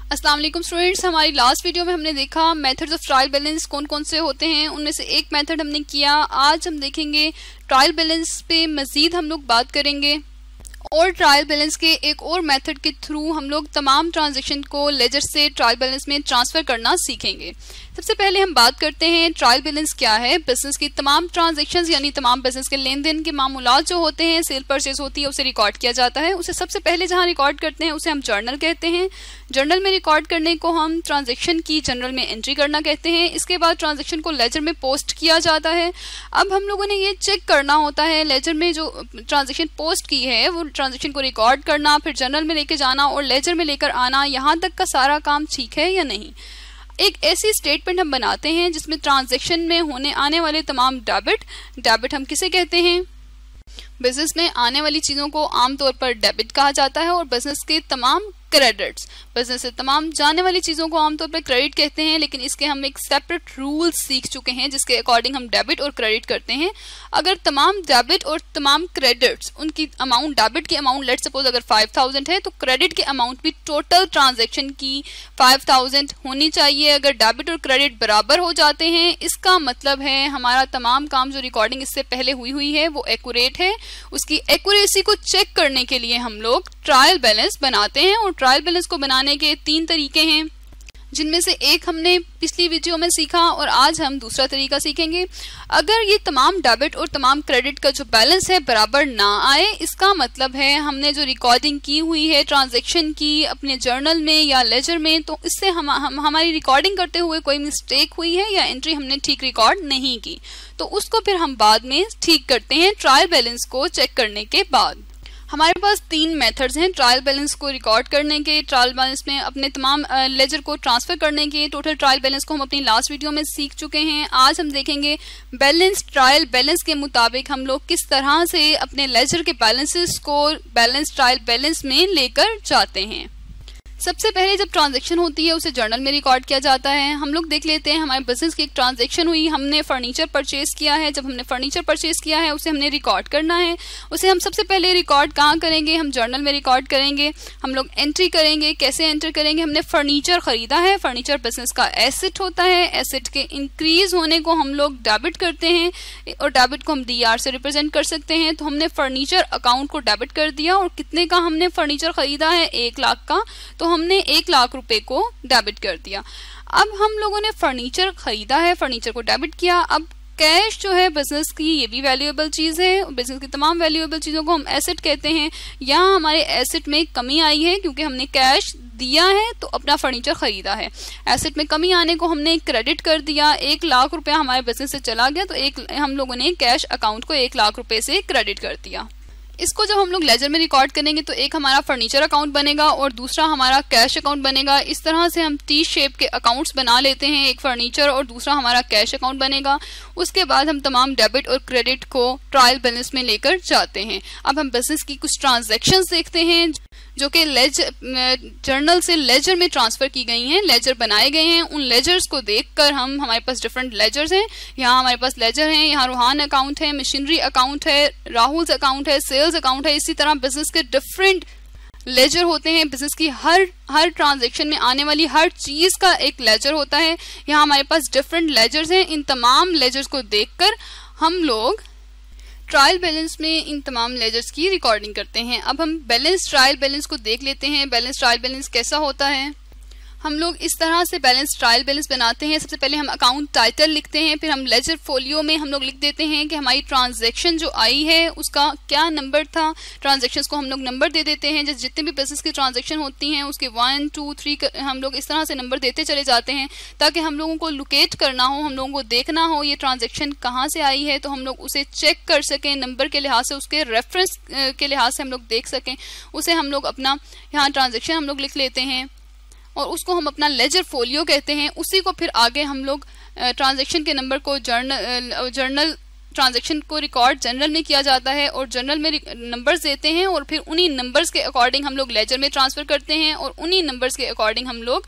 अस्सलाम वालेकुम स्टूडेंट्स, हमारी लास्ट वीडियो में हमने देखा मेथड्स ऑफ ट्रायल बैलेंस कौन कौन से होते हैं। उनमें से एक मेथड हमने किया। आज हम देखेंगे ट्रायल बैलेंस पे मज़ीद हम लोग बात करेंगे और ट्रायल बैलेंस के एक और मेथड के थ्रू हम लोग तमाम ट्रांजैक्शन को लेजर से ट्रायल बैलेंस में ट्रांसफ़र करना सीखेंगे। सबसे पहले हम बात करते हैं ट्रायल बैलेंस क्या है। बिजनेस की तमाम ट्रांजैक्शंस यानी तमाम बिजनेस के लेन देन के मामूलात जो होते हैं, सेल परचेज होती है, उसे रिकॉर्ड किया जाता है। उसे सबसे पहले जहां रिकॉर्ड करते हैं उसे हम जर्नल कहते हैं। जर्नल में रिकॉर्ड करने को हम ट्रांजैक्शन की जनरल में एंट्री करना कहते हैं। इसके बाद ट्रांजैक्शन को लेजर में पोस्ट किया जाता है। अब हम लोगों ने ये चेक करना होता है लेजर में जो ट्रांजैक्शन पोस्ट की है वो ट्रांजैक्शन को रिकॉर्ड करना, फिर जर्नल में लेके जाना और लेजर में लेकर आना, यहाँ तक का सारा काम ठीक है या नहीं। एक ऐसी स्टेटमेंट हम बनाते हैं जिसमें ट्रांजैक्शन में होने आने वाले तमाम डेबिट हम किसे कहते हैं। बिजनेस में आने वाली चीज़ों को आमतौर पर डेबिट कहा जाता है और बिजनेस के तमाम क्रेडिट्स, बिजनेस से तमाम जाने वाली चीज़ों को आमतौर पर क्रेडिट कहते हैं। लेकिन इसके हम एक सेपरेट रूल सीख चुके हैं जिसके अकॉर्डिंग हम डेबिट और क्रेडिट करते हैं। अगर तमाम डेबिट और तमाम क्रेडिट्स उनकी अमाउंट, डेबिट की अमाउंट लेट्स सपोज अगर 5000 है तो क्रेडिट की अमाउंट भी टोटल ट्रांजैक्शन की 5000 होनी चाहिए। अगर डेबिट और क्रेडिट बराबर हो जाते हैं इसका मतलब है हमारा तमाम काम जो रिकॉर्डिंग इससे पहले हुई है वो एक्यूरेट है। उसकी एक्यूरेसी को चेक करने के लिए हम लोग ट्रायल बैलेंस बनाते हैं और ट्रायल बैलेंस को बनाने के 3 तरीके हैं जिनमें से एक हमने पिछली वीडियो में सीखा और आज हम दूसरा तरीका सीखेंगे। अगर ये तमाम डेबिट और तमाम क्रेडिट का जो बैलेंस है बराबर ना आए इसका मतलब है हमने जो रिकॉर्डिंग की हुई है ट्रांजैक्शन की अपने जर्नल में या लेजर में तो इससे हमारी रिकॉर्डिंग करते हुए कोई मिस्टेक हुई है या एंट्री हमने ठीक रिकॉर्ड नहीं की, तो उसको फिर हम बाद में ठीक करते हैं ट्रायल बैलेंस को चेक करने के बाद। हमारे पास 3 मेथड्स हैं ट्रायल बैलेंस को रिकॉर्ड करने के, ट्रायल बैलेंस में अपने तमाम लेजर को ट्रांसफ़र करने के। टोटल ट्रायल बैलेंस को हम अपनी लास्ट वीडियो में सीख चुके हैं। आज हम देखेंगे बैलेंस ट्रायल बैलेंस के मुताबिक हम लोग किस तरह से अपने लेजर के बैलेंसेस को बैलेंस ट्रायल बैलेंस में लेकर जाते हैं। सबसे पहले जब ट्रांजैक्शन होती है उसे जर्नल में रिकॉर्ड किया जाता है। हम लोग देख लेते हैं हमारे बिजनेस की एक ट्रांजैक्शन हुई, हमने फर्नीचर परचेज किया है। जब हमने फर्नीचर परचेज किया है उसे हमने रिकॉर्ड करना है। उसे हम सबसे पहले रिकॉर्ड कहाँ करेंगे, हम जर्नल में रिकॉर्ड करेंगे। हम लोग एंट्री करेंगे। कैसे एंटर करेंगे, हमने फर्नीचर खरीदा है, फर्नीचर बिजनेस का एसेट होता है। एसेट के इंक्रीज होने को हम लोग डेबिट करते हैं और डेबिट को हम DR से रिप्रेजेंट कर सकते हैं। तो हमने फर्नीचर अकाउंट को डेबिट कर दिया और कितने का हमने फर्नीचर खरीदा है, 1 लाख का, तो हमने 1 लाख रुपए को डेबिट कर दिया। अब हम लोगों ने फर्नीचर खरीदा है, फर्नीचर को डेबिट किया। अब कैश जो है बिजनेस की ये भी वैल्यूएबल चीज़ है। बिजनेस की तमाम वैल्यूएबल चीज़ों को हम एसेट कहते हैं। यहाँ हमारे एसेट में कमी आई है क्योंकि हमने कैश दिया है तो अपना फर्नीचर खरीदा है। एसेट में कमी आने को हमने क्रेडिट कर दिया। 1 लाख रुपया हमारे बिजनेस से चला गया तो हम लोगों ने कैश अकाउंट को 1 लाख रुपए से क्रेडिट कर दिया। इसको जब हम लोग लेजर में रिकॉर्ड करेंगे तो एक हमारा फर्नीचर अकाउंट बनेगा और दूसरा हमारा कैश अकाउंट बनेगा। इस तरह से हम T शेप के अकाउंट्स बना लेते हैं, एक फर्नीचर और दूसरा हमारा कैश अकाउंट बनेगा। उसके बाद हम तमाम डेबिट और क्रेडिट को ट्रायल बैलेंस में लेकर जाते हैं। अब हम बिजनेस की कुछ ट्रांजैक्शंस देखते हैं जो कि जर्नल से लेजर में ट्रांसफ़र की गई हैं, लेजर बनाए गए हैं। उन लेजर्स को देखकर हमारे पास डिफरेंट लेजर्स हैं। यहाँ हमारे पास लेजर हैं, यहाँ रोहान अकाउंट है, मशीनरी अकाउंट है, राहुल्स अकाउंट है, सेल्स अकाउंट है। इसी तरह बिजनेस के डिफरेंट लेजर होते हैं। बिजनेस की हर ट्रांजैक्शन में आने वाली हर चीज़ का एक लेजर होता है। यहाँ हमारे पास डिफरेंट लेजर्स हैं। इन तमाम लेजर्स को देखकर हम लोग ट्रायल बैलेंस में इन तमाम लेजर्स की रिकॉर्डिंग करते हैं। अब हम बैलेंस ट्रायल बैलेंस को देख लेते हैं। बैलेंस ट्रायल बैलेंस कैसा होता है। हम लोग इस तरह से बैलेंस ट्रायल बैलेंस बनाते हैं। सबसे पहले हम अकाउंट टाइटल लिखते हैं, फिर हम लेजर फोलियो में हम लोग लिख देते हैं कि हमारी ट्रांजैक्शन जो आई है उसका क्या नंबर था। ट्रांजैक्शंस को हम लोग नंबर दे देते हैं। जैसे जितने भी बिजनेस की ट्रांजैक्शन होती हैं उसके 1 2 3 हम लोग इस तरह से नंबर देते चले जाते हैं ताकि हम लोगों को लोकेट करना हो, हम लोगों को देखना हो ये ट्रांजैक्शन कहाँ से आई है तो हम लोग उसे चेक कर सकें। नंबर के लिहाज से, उसके रेफरेंस के लिहाज से हम लोग देख सकें। उसे हम लोग अपना यहाँ ट्रांजैक्शन हम लोग लिख लेते हैं और उसको हम अपना लेजर फोलियो कहते हैं। उसी को फिर आगे हम लोग ट्रांजैक्शन के नंबर को जर्नल ट्रांजैक्शन को रिकॉर्ड जनरल में किया जाता है और जनरल में नंबर्स देते हैं और फिर उन्हीं नंबर्स के अकॉर्डिंग हम लोग लेजर में ट्रांसफ़र करते हैं और उन्हीं नंबर्स के अकॉर्डिंग हम लोग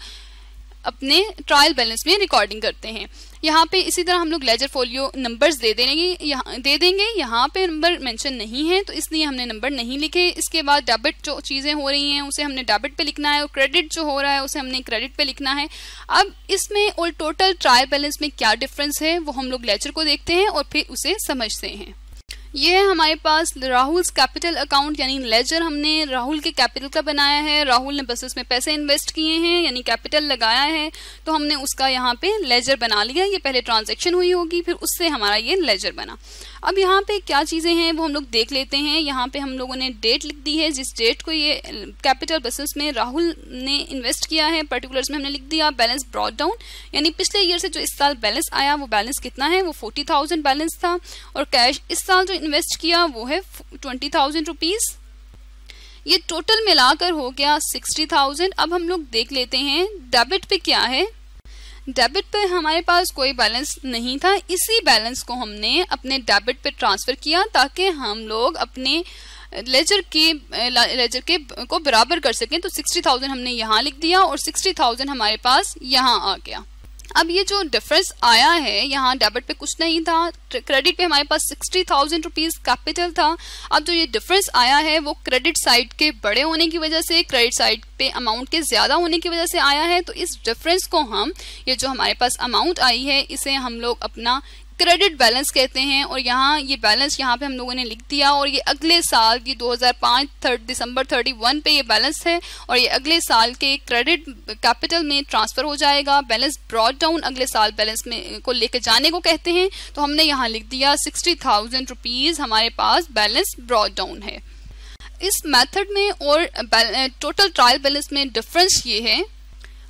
अपने ट्रायल बैलेंस में रिकॉर्डिंग करते हैं। यहाँ पे इसी तरह हम लोग लेजर फोलियो नंबर्स दे देंगे। यहाँ पे नंबर मेंशन नहीं है तो इसलिए हमने नंबर नहीं लिखे। इसके बाद डेबिट जो चीज़ें हो रही हैं उसे हमने डेबिट पे लिखना है और क्रेडिट जो हो रहा है उसे हमने क्रेडिट पे लिखना है। अब इसमें और टोटल ट्रायल बैलेंस में क्या डिफरेंस है वो हम लोग लेजर को देखते हैं और फिर उसे समझते हैं। ये है हमारे पास राहुल्स कैपिटल अकाउंट, यानी लेजर हमने राहुल के कैपिटल का बनाया है। राहुल ने बिजनेस में पैसे इन्वेस्ट किए हैं यानी कैपिटल लगाया है, तो हमने उसका यहाँ पे लेजर बना लिया। ये पहले ट्रांजैक्शन हुई होगी, फिर उससे हमारा ये लेजर बना। अब यहाँ पे क्या चीज़ें हैं वो हम लोग देख लेते हैं। यहाँ पे हम लोगों ने डेट लिख दी है, जिस डेट को ये कैपिटल बिजनेस में राहुल ने इन्वेस्ट किया है। पर्टिकुलर्स में हमने लिख दिया बैलेंस ब्रॉट डाउन, यानी पिछले ईयर से जो इस साल बैलेंस आया वो बैलेंस कितना है, वो 40,000 बैलेंस था। और कैश इस साल जो इन्वेस्ट किया वो है 20,000 रुपीज़। ये टोटल मिलाकर हो गया 60,000। अब हम लोग देख लेते हैं डेबिट पे क्या है। डेबिट पे हमारे पास कोई बैलेंस नहीं था, इसी बैलेंस को हमने अपने डेबिट पे ट्रांसफर किया ताकि हम लोग अपने लेजर के को बराबर कर सकें। तो 60,000 हमने यहाँ लिख दिया और 60,000 हमारे पास यहाँ आ गया। अब ये जो डिफरेंस आया है, यहाँ डेबिट पे कुछ नहीं था, क्रेडिट पे हमारे पास 60,000 रुपीज़ कैपिटल था। अब जो ये डिफरेंस आया है वो क्रेडिट साइड के बड़े होने की वजह से, क्रेडिट साइड पे अमाउंट के ज़्यादा होने की वजह से आया है। तो इस डिफरेंस को हम, ये जो हमारे पास अमाउंट आई है, इसे हम लोग अपना क्रेडिट बैलेंस कहते हैं। और यहाँ ये बैलेंस यहाँ पे हम लोगों ने लिख दिया और ये अगले साल की 2005 दिसंबर 31 पे ये बैलेंस है और ये अगले साल के क्रेडिट कैपिटल में ट्रांसफ़र हो जाएगा। बैलेंस ब्रॉट डाउन अगले साल बैलेंस में को लेके जाने को कहते हैं। तो हमने यहाँ लिख दिया 60,000 रुपीज़ हमारे पास बैलेंस ब्रॉट डाउन है। इस मेथड में और टोटल ट्रायल बैलेंस में डिफरेंस ये है,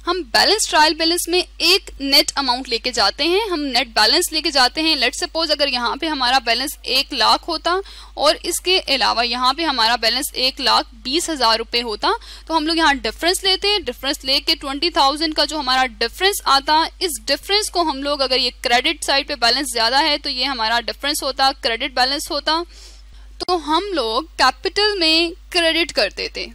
हम बैलेंस ट्रायल बैलेंस में एक नेट अमाउंट लेके जाते हैं, हम नेट बैलेंस लेके जाते हैं। लेट सपोज अगर यहाँ पे हमारा बैलेंस 1 लाख होता और इसके अलावा यहाँ पे हमारा बैलेंस 1,20,000 रुपये होता, तो हम लोग यहाँ डिफरेंस लेते हैं। डिफरेंस लेके 20,000 का जो हमारा डिफरेंस आता, इस डिफरेंस को हम लोग, अगर ये क्रेडिट साइड पे बैलेंस ज़्यादा है तो ये हमारा डिफरेंस होता, क्रेडिट बैलेंस होता। तो हम लोग कैपिटल में क्रेडिट करते थे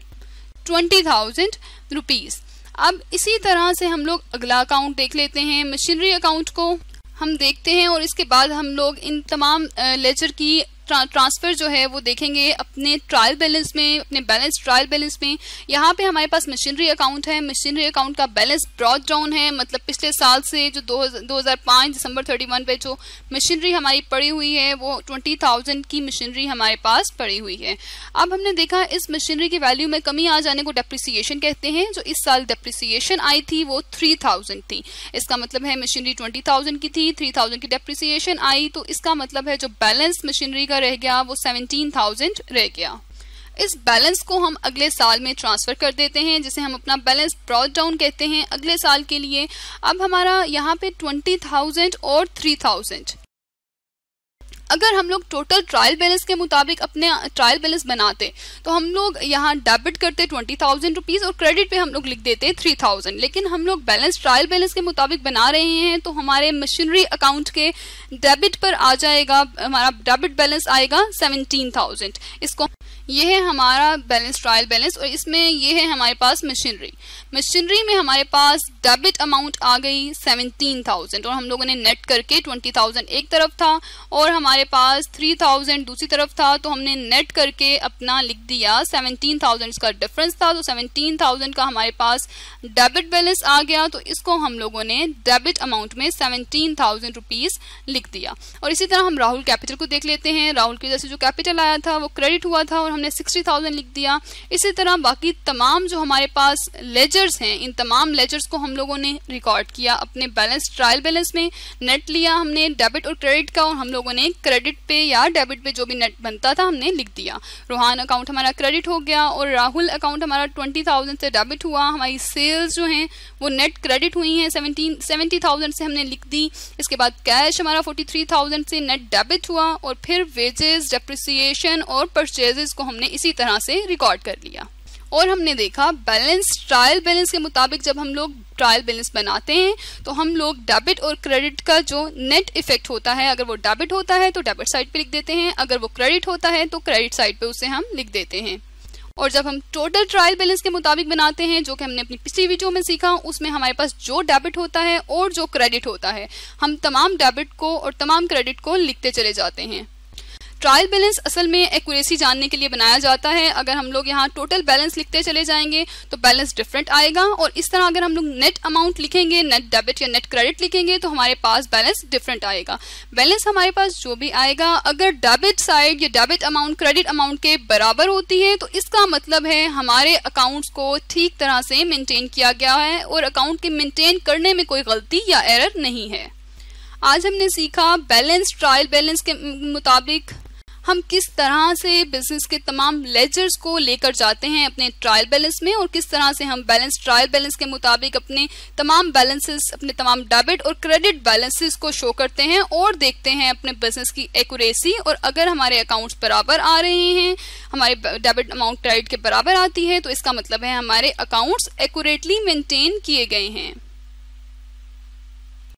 20,000 रुपीज़। अब इसी तरह से हम लोग अगला अकाउंट देख लेते हैं। मशीनरी अकाउंट को हम देखते हैं और इसके बाद हम लोग इन तमाम लेजर की ट्रांसफ़र जो है वो देखेंगे अपने ट्रायल बैलेंस में, अपने बैलेंस ट्रायल बैलेंस में। यहाँ पे हमारे पास मशीनरी अकाउंट है। मशीनरी अकाउंट का बैलेंस ब्रॉट डाउन है, मतलब पिछले साल से जो 2005 दिसंबर 31 पे जो मशीनरी हमारी पड़ी हुई है वो 20,000 की मशीनरी हमारे पास पड़ी हुई है। अब हमने देखा इस मशीनरी की वैल्यू में कमी आ जाने को डेप्रिसिएशन कहते हैं। जो इस साल डेप्रिसिएशन आई थी वो 3,000 थी। इसका मतलब है मशीनरी 20,000 की थी, 3,000 की डेप्रिसिएशन आई, तो इसका मतलब है जो बैलेंस मशीनरी का रह गया वो 17,000 रह गया। इस बैलेंस को हम अगले साल में ट्रांसफर कर देते हैं, जिसे हम अपना बैलेंस ब्रॉट डाउन कहते हैं अगले साल के लिए। अब हमारा यहाँ पे 20,000 और 3,000, अगर हम लोग टोटल ट्रायल बैलेंस के मुताबिक अपने ट्रायल बैलेंस बनाते तो हम लोग यहाँ डेबिट करते 20,000 रुपीज़ और क्रेडिट पे हम लोग लिख देते 3,000। लेकिन हम लोग बैलेंस ट्रायल बैलेंस के मुताबिक बना रहे हैं तो हमारे मशीनरी अकाउंट के डेबिट पर आ जाएगा, हमारा डेबिट बैलेंस आएगा 17,000। इसको ये है हमारा बैलेंस ट्रायल बैलेंस और इसमें ये है हमारे पास मशीनरी में हमारे पास डेबिट अमाउंट आ गई 17,000 और हम लोगों ने नेट करके 20,000 एक तरफ था और हमारे पास 3,000 दूसरी तरफ था, तो हमने नेट करके अपना लिख दिया 17,000 इसका डिफरेंस था। तो 17,000 का हमारे पास डेबिट बैलेंस आ गया, तो इसको हम लोगों ने डेबिट अमाउंट में 17,000 रुपीज़ लिख दिया। और इसी तरह हम राहुल कैपिटल को देख लेते हैं। राहुल की वजह से जो कैपिटल आया था वो क्रेडिट हुआ था और हमने 60,000 लिख दिया। इसी तरह बाकी तमाम जो हमारे पास लेजर्स हैं, इन तमाम लेजर्स को हम लोगों ने रिकॉर्ड किया अपने बैलेंस ट्रायल बैलेंस में। नेट लिया हमने डेबिट और क्रेडिट का और हम लोगों ने क्रेडिट पे या डेबिट पे जो भी नेट बनता था हमने लिख दिया। रोहान अकाउंट हमारा क्रेडिट हो गया और राहुल अकाउंट हमारा 20,000 से डेबिट हुआ। हमारी सेल्स जो हैं वो नेट क्रेडिट हुई हैं 70,000 से हमने लिख दी। इसके बाद कैश हमारा 43,000 से नेट डेबिट हुआ और फिर वेजेस, डेप्रिसिएशन और परचेजेस को हमने इसी तरह से रिकॉर्ड कर लिया। और हमने देखा बैलेंस ट्रायल बैलेंस के मुताबिक जब हम लोग ट्रायल बैलेंस बनाते हैं तो हम लोग डेबिट और क्रेडिट का जो नेट इफेक्ट होता है, अगर वो डेबिट होता है तो डेबिट साइड पे लिख देते हैं, अगर वो क्रेडिट होता है तो क्रेडिट साइड पे उसे हम लिख देते हैं। और जब हम टोटल ट्रायल बैलेंस के मुताबिक बनाते हैं, जो कि हमने अपनी पिछली वीडियो में सीखा, उसमें हमारे पास जो डेबिट होता है और जो क्रेडिट होता है, हम तमाम डेबिट को और तमाम क्रेडिट को लिखते चले जाते हैं। ट्रायल बैलेंस असल में एक्यूरेसी जानने के लिए बनाया जाता है। अगर हम लोग यहाँ टोटल बैलेंस लिखते चले जाएंगे तो बैलेंस डिफरेंट आएगा, और इस तरह अगर हम लोग नेट अमाउंट लिखेंगे, नेट डेबिट या नेट क्रेडिट लिखेंगे, तो हमारे पास बैलेंस डिफरेंट आएगा। बैलेंस हमारे पास जो भी आएगा, अगर डेबिट साइड या डेबिट अमाउंट क्रेडिट अमाउंट के बराबर होती है तो इसका मतलब है हमारे अकाउंट्स को ठीक तरह से मेंटेन किया गया है और अकाउंट के मेंटेन करने में कोई गलती या एरर नहीं है। आज हमने सीखा बैलेंस ट्रायल बैलेंस के मुताबिक हम किस तरह से बिजनेस के तमाम लेजर्स को लेकर जाते हैं अपने ट्रायल बैलेंस में, और किस तरह से हम बैलेंस ट्रायल बैलेंस के मुताबिक अपने तमाम बैलेंसेस, अपने तमाम डेबिट और क्रेडिट बैलेंसेस को शो करते हैं और देखते हैं अपने बिजनेस की एक्यूरेसी। और अगर हमारे अकाउंट्स बराबर आ रहे हैं, हमारे डेबिट अमाउंट क्रेडिट के बराबर आती है, तो इसका मतलब है हमारे अकाउंट्स एक्यूरेटली मेंटेन किए गए हैं।